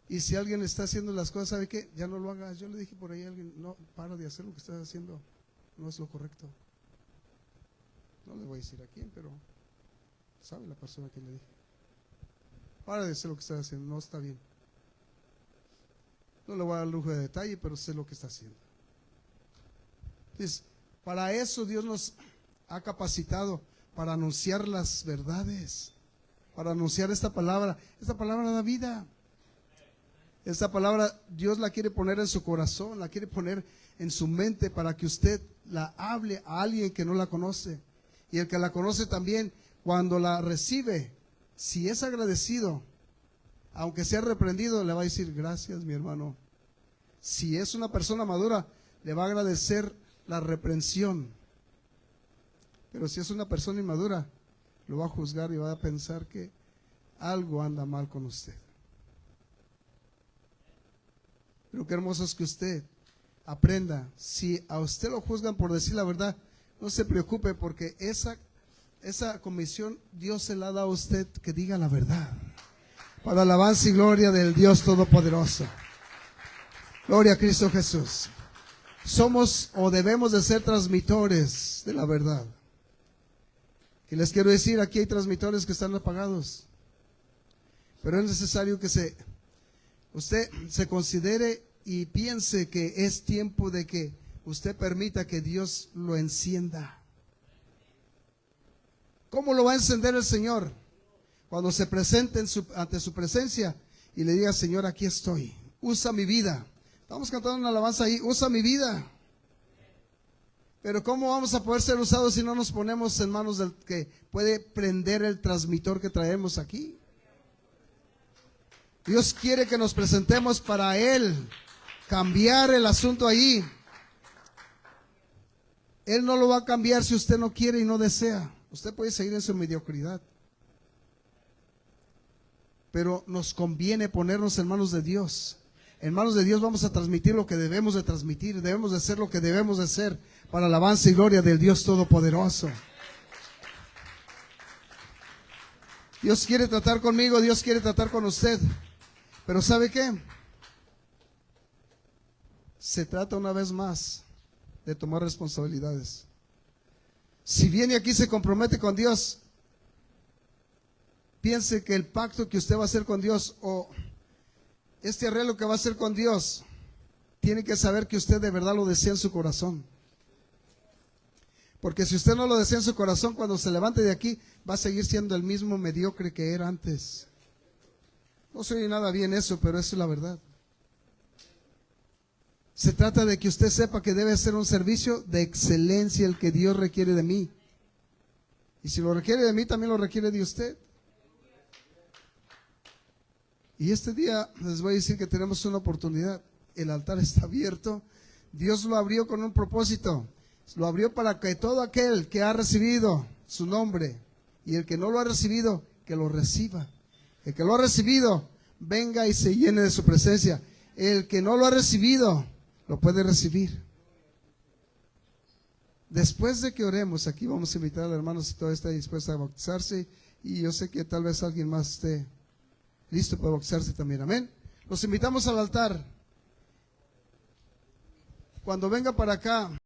Y si alguien está haciendo las cosas, ¿sabe qué? Ya no lo hagas. Yo le dije por ahí a alguien, no, para de hacer lo que estás haciendo, no es lo correcto. No le voy a decir a quién, pero sabe la persona que le dije. Para de hacer lo que estás haciendo, no está bien. No le voy a dar lujo de detalle, pero sé lo que está haciendo. Entonces, para eso Dios nos ha capacitado, para anunciar las verdades, para anunciar esta palabra. Esta palabra da vida. Esta palabra Dios la quiere poner en su corazón, la quiere poner en su mente para que usted la hable a alguien que no la conoce. Y el que la conoce también, cuando la recibe, si es agradecido, aunque sea reprendido, le va a decir, gracias mi hermano. Si es una persona madura, le va a agradecer la reprensión. Pero si es una persona inmadura, lo va a juzgar y va a pensar que algo anda mal con usted. Pero qué hermoso es que usted aprenda. Si a usted lo juzgan por decir la verdad, no se preocupe, porque esa comisión Dios se la da a usted, que diga la verdad, para alabanza y gloria del Dios Todopoderoso. Gloria a Cristo Jesús. somos o debemos de ser transmitores de la verdad. Y les quiero decir, aquí hay transmitores que están apagados, pero es necesario que usted se considere y piense que es tiempo de que usted permita que Dios lo encienda. ¿Cómo lo va a encender el Señor? Cuando se presente ante su presencia y le diga: Señor, aquí estoy, usa mi vida. Estamos cantando una alabanza ahí: usa mi vida. Pero ¿cómo vamos a poder ser usados si no nos ponemos en manos del que puede prender el transmisor que traemos aquí? Dios quiere que nos presentemos para Él, cambiar el asunto ahí. Él no lo va a cambiar si usted no quiere y no desea. Usted puede seguir en su mediocridad, pero nos conviene ponernos en manos de Dios. En manos de Dios vamos a transmitir lo que debemos de transmitir, debemos de hacer lo que debemos de hacer para alabanza y gloria del Dios Todopoderoso. Dios quiere tratar conmigo, Dios quiere tratar con usted, pero ¿sabe qué? Se trata una vez más de tomar responsabilidades. Si viene aquí y se compromete con Dios, piense que el pacto que usted va a hacer con Dios, o este arreglo que va a hacer con Dios, tiene que saber que usted de verdad lo desea en su corazón. Porque si usted no lo desea en su corazón, cuando se levante de aquí, va a seguir siendo el mismo mediocre que era antes. No se oye nada bien eso, pero eso es la verdad. Se trata de que usted sepa que debe ser un servicio de excelencia el que Dios requiere de mí. Y si lo requiere de mí, también lo requiere de usted. Y este día les voy a decir que tenemos una oportunidad. El altar está abierto. Dios lo abrió con un propósito. Lo abrió para que todo aquel que ha recibido su nombre y el que no lo ha recibido, que lo reciba. El que lo ha recibido, venga y se llene de su presencia. El que no lo ha recibido, lo puede recibir. Después de que oremos, aquí vamos a invitar al hermano si todavía está dispuesto a bautizarse. Y yo sé que tal vez alguien más esté listo para bautizarse también. Amén. Los invitamos al altar. Cuando venga para acá,